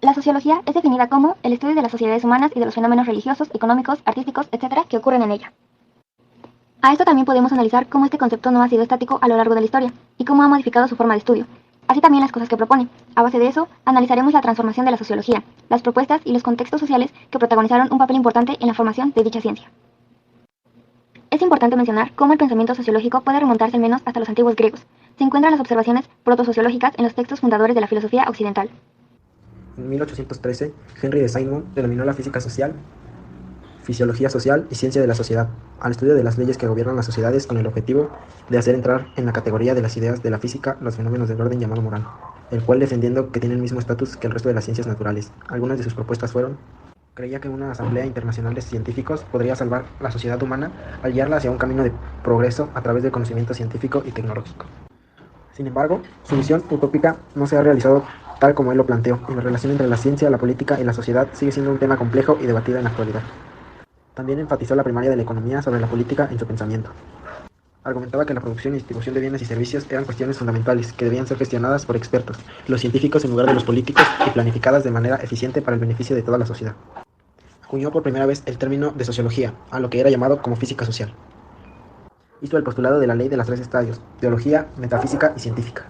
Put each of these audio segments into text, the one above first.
La sociología es definida como el estudio de las sociedades humanas y de los fenómenos religiosos, económicos, artísticos, etc. que ocurren en ella. A esto también podemos analizar cómo este concepto no ha sido estático a lo largo de la historia y cómo ha modificado su forma de estudio, así también las cosas que propone. A base de eso, analizaremos la transformación de la sociología, las propuestas y los contextos sociales que protagonizaron un papel importante en la formación de dicha ciencia. Es importante mencionar cómo el pensamiento sociológico puede remontarse al menos hasta los antiguos griegos. Se encuentran las observaciones protosociológicas en los textos fundadores de la filosofía occidental. En 1813, Henry de Simon denominó la física social, fisiología social y ciencia de la sociedad, al estudio de las leyes que gobiernan las sociedades con el objetivo de hacer entrar en la categoría de las ideas de la física los fenómenos del orden llamado moral, el cual defendiendo que tiene el mismo estatus que el resto de las ciencias naturales. Algunas de sus propuestas fueron: creía que una asamblea internacional de científicos podría salvar la sociedad humana al guiarla hacia un camino de progreso a través del conocimiento científico y tecnológico. Sin embargo, su visión utópica no se ha realizado tal como él lo planteó, y la relación entre la ciencia, la política y la sociedad sigue siendo un tema complejo y debatido en la actualidad. También enfatizó la primaria de la economía sobre la política en su pensamiento. Argumentaba que la producción y distribución de bienes y servicios eran cuestiones fundamentales que debían ser gestionadas por expertos, los científicos en lugar de los políticos, y planificadas de manera eficiente para el beneficio de toda la sociedad. Acuñó por primera vez el término de sociología, a lo que era llamado como física social. Hizo el postulado de la ley de los tres estadios: teología, metafísica y científica.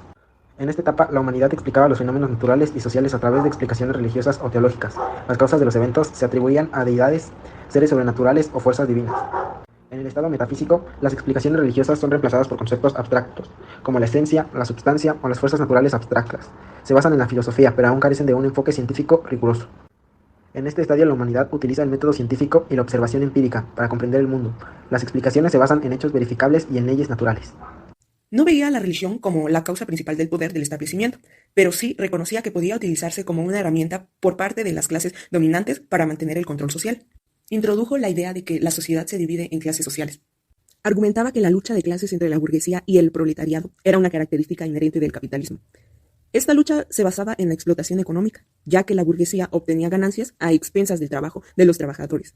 En esta etapa, la humanidad explicaba los fenómenos naturales y sociales a través de explicaciones religiosas o teológicas. Las causas de los eventos se atribuían a deidades, seres sobrenaturales o fuerzas divinas. En el estado metafísico, las explicaciones religiosas son reemplazadas por conceptos abstractos, como la esencia, la substancia o las fuerzas naturales abstractas. Se basan en la filosofía, pero aún carecen de un enfoque científico riguroso. En este estadio, la humanidad utiliza el método científico y la observación empírica para comprender el mundo. Las explicaciones se basan en hechos verificables y en leyes naturales. No veía a la religión como la causa principal del poder del establecimiento, pero sí reconocía que podía utilizarse como una herramienta por parte de las clases dominantes para mantener el control social. Introdujo la idea de que la sociedad se divide en clases sociales. Argumentaba que la lucha de clases entre la burguesía y el proletariado era una característica inherente del capitalismo. Esta lucha se basaba en la explotación económica, ya que la burguesía obtenía ganancias a expensas del trabajo de los trabajadores.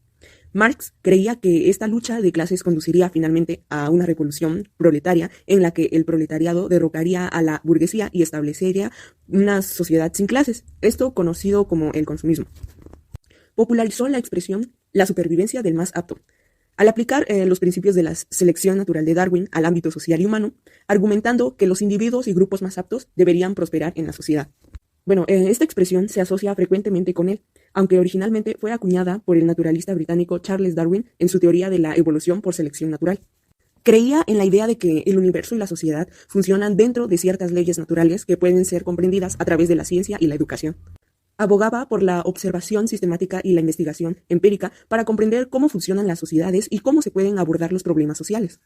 Marx creía que esta lucha de clases conduciría finalmente a una revolución proletaria en la que el proletariado derrocaría a la burguesía y establecería una sociedad sin clases, esto conocido como el consumismo. Popularizó la expresión la supervivencia del más apto. Al aplicar los principios de la selección natural de Darwin al ámbito social y humano, argumentando que los individuos y grupos más aptos deberían prosperar en la sociedad. Esta expresión se asocia frecuentemente con él, aunque originalmente fue acuñada por el naturalista británico Charles Darwin en su teoría de la evolución por selección natural. Creía en la idea de que el universo y la sociedad funcionan dentro de ciertas leyes naturales que pueden ser comprendidas a través de la ciencia y la educación. Abogaba por la observación sistemática y la investigación empírica para comprender cómo funcionan las sociedades y cómo se pueden abordar los problemas sociales.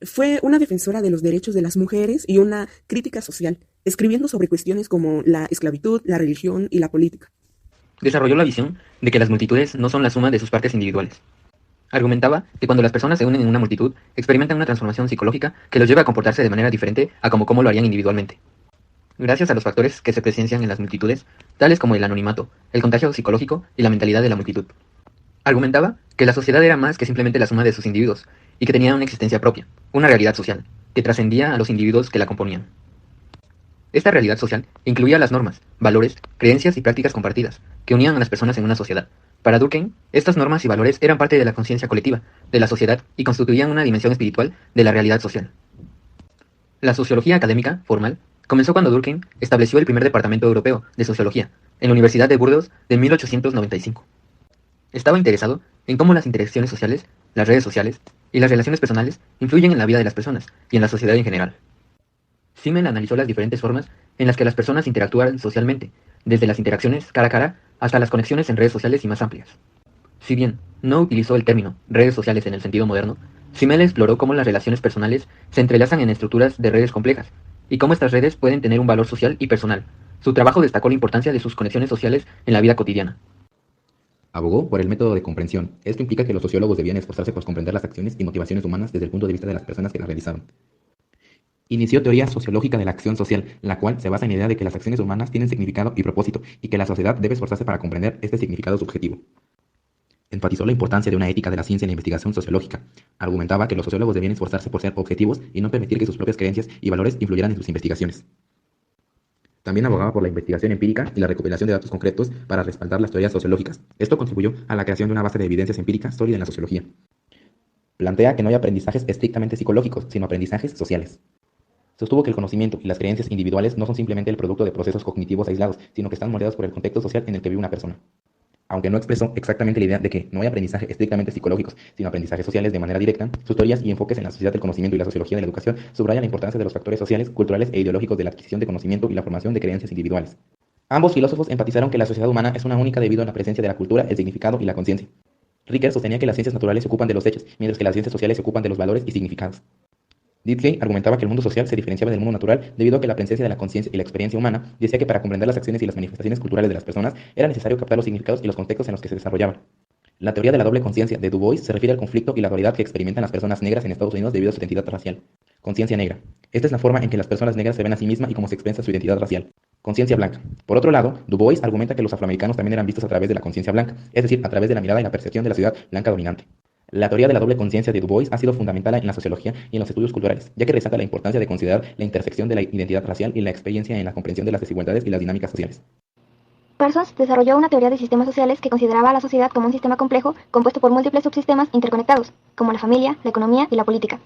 Fue una defensora de los derechos de las mujeres y una crítica social, escribiendo sobre cuestiones como la esclavitud, la religión y la política. Desarrolló la visión de que las multitudes no son la suma de sus partes individuales. Argumentaba que cuando las personas se unen en una multitud, experimentan una transformación psicológica que los lleva a comportarse de manera diferente a como lo harían individualmente. Gracias a los factores que se presencian en las multitudes, tales como el anonimato, el contagio psicológico y la mentalidad de la multitud. Argumentaba que la sociedad era más que simplemente la suma de sus individuos, y que tenía una existencia propia, una realidad social, que trascendía a los individuos que la componían. Esta realidad social incluía las normas, valores, creencias y prácticas compartidas, que unían a las personas en una sociedad. Para Durkheim, estas normas y valores eran parte de la conciencia colectiva, de la sociedad, y constituían una dimensión espiritual de la realidad social. La sociología académica, formal, comenzó cuando Durkheim estableció el primer departamento europeo de sociología, en la Universidad de Burdeos de 1895. Estaba interesado en cómo las interacciones sociales, las redes sociales y las relaciones personales influyen en la vida de las personas y en la sociedad en general. Simmel analizó las diferentes formas en las que las personas interactúan socialmente, desde las interacciones cara a cara hasta las conexiones en redes sociales y más amplias. Si bien no utilizó el término redes sociales en el sentido moderno, Simmel exploró cómo las relaciones personales se entrelazan en estructuras de redes complejas, y cómo estas redes pueden tener un valor social y personal. Su trabajo destacó la importancia de sus conexiones sociales en la vida cotidiana. Abogó por el método de comprensión. Esto implica que los sociólogos debían esforzarse por comprender las acciones y motivaciones humanas desde el punto de vista de las personas que las realizaron. Inició teoría sociológica de la acción social, la cual se basa en la idea de que las acciones humanas tienen significado y propósito, y que la sociedad debe esforzarse para comprender este significado subjetivo. Enfatizó la importancia de una ética de la ciencia en la investigación sociológica. Argumentaba que los sociólogos debían esforzarse por ser objetivos y no permitir que sus propias creencias y valores influyeran en sus investigaciones. También abogaba por la investigación empírica y la recopilación de datos concretos para respaldar las teorías sociológicas. Esto contribuyó a la creación de una base de evidencias empíricas sólida en la sociología. Plantea que no hay aprendizajes estrictamente psicológicos, sino aprendizajes sociales. Sostuvo que el conocimiento y las creencias individuales no son simplemente el producto de procesos cognitivos aislados, sino que están moldeados por el contexto social en el que vive una persona. Aunque no expresó exactamente la idea de que no hay aprendizaje estrictamente psicológicos, sino aprendizajes sociales de manera directa, sus teorías y enfoques en la sociedad del conocimiento y la sociología de la educación subrayan la importancia de los factores sociales, culturales e ideológicos de la adquisición de conocimiento y la formación de creencias individuales. Ambos filósofos enfatizaron que la sociedad humana es una única debido a la presencia de la cultura, el significado y la conciencia. Ricker sostenía que las ciencias naturales se ocupan de los hechos, mientras que las ciencias sociales se ocupan de los valores y significados. Dietke argumentaba que el mundo social se diferenciaba del mundo natural debido a que la presencia de la conciencia y la experiencia humana decía que para comprender las acciones y las manifestaciones culturales de las personas era necesario captar los significados y los contextos en los que se desarrollaban. La teoría de la doble conciencia de Du Bois se refiere al conflicto y la dualidad que experimentan las personas negras en Estados Unidos debido a su identidad racial. Conciencia negra. Esta es la forma en que las personas negras se ven a sí mismas y cómo se expresa su identidad racial. Conciencia blanca. Por otro lado, Du Bois argumenta que los afroamericanos también eran vistos a través de la conciencia blanca, es decir, a través de la mirada y la percepción de la ciudad blanca dominante. La teoría de la doble conciencia de Du Bois ha sido fundamental en la sociología y en los estudios culturales, ya que resalta la importancia de considerar la intersección de la identidad racial y la experiencia en la comprensión de las desigualdades y las dinámicas sociales. Parsons desarrolló una teoría de sistemas sociales que consideraba a la sociedad como un sistema complejo compuesto por múltiples subsistemas interconectados, como la familia, la economía y la política.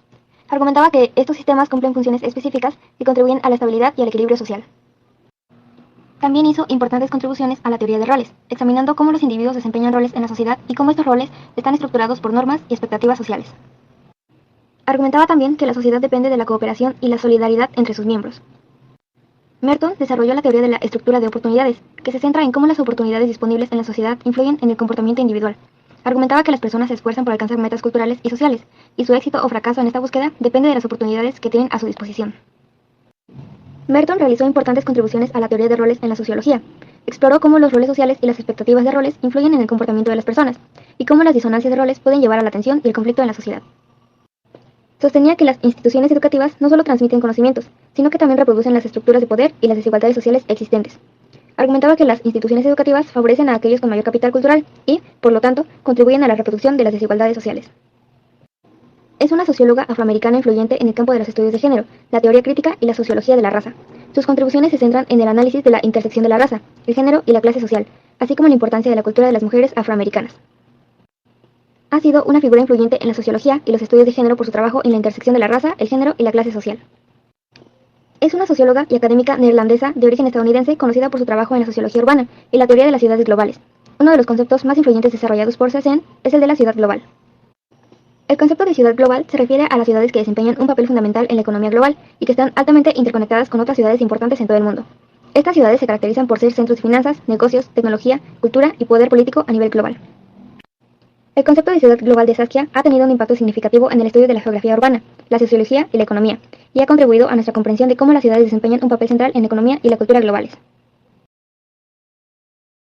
Argumentaba que estos sistemas cumplen funciones específicas que contribuyen a la estabilidad y al equilibrio social. También hizo importantes contribuciones a la teoría de roles, examinando cómo los individuos desempeñan roles en la sociedad y cómo estos roles están estructurados por normas y expectativas sociales. Argumentaba también que la sociedad depende de la cooperación y la solidaridad entre sus miembros. Merton desarrolló la teoría de la estructura de oportunidades, que se centra en cómo las oportunidades disponibles en la sociedad influyen en el comportamiento individual. Argumentaba que las personas se esfuerzan por alcanzar metas culturales y sociales, y su éxito o fracaso en esta búsqueda depende de las oportunidades que tienen a su disposición. Merton realizó importantes contribuciones a la teoría de roles en la sociología. Exploró cómo los roles sociales y las expectativas de roles influyen en el comportamiento de las personas, y cómo las disonancias de roles pueden llevar a la tensión y el conflicto en la sociedad. Sostenía que las instituciones educativas no solo transmiten conocimientos, sino que también reproducen las estructuras de poder y las desigualdades sociales existentes. Argumentaba que las instituciones educativas favorecen a aquellos con mayor capital cultural y, por lo tanto, contribuyen a la reproducción de las desigualdades sociales. Es una socióloga afroamericana influyente en el campo de los estudios de género, la teoría crítica y la sociología de la raza. Sus contribuciones se centran en el análisis de la intersección de la raza, el género y la clase social, así como en la importancia de la cultura de las mujeres afroamericanas. Ha sido una figura influyente en la sociología y los estudios de género por su trabajo en la intersección de la raza, el género y la clase social. Es una socióloga y académica neerlandesa de origen estadounidense conocida por su trabajo en la sociología urbana y la teoría de las ciudades globales. Uno de los conceptos más influyentes desarrollados por Cezanne es el de la ciudad global. El concepto de ciudad global se refiere a las ciudades que desempeñan un papel fundamental en la economía global y que están altamente interconectadas con otras ciudades importantes en todo el mundo. Estas ciudades se caracterizan por ser centros de finanzas, negocios, tecnología, cultura y poder político a nivel global. El concepto de ciudad global de Saskia ha tenido un impacto significativo en el estudio de la geografía urbana, la sociología y la economía, y ha contribuido a nuestra comprensión de cómo las ciudades desempeñan un papel central en la economía y la cultura globales.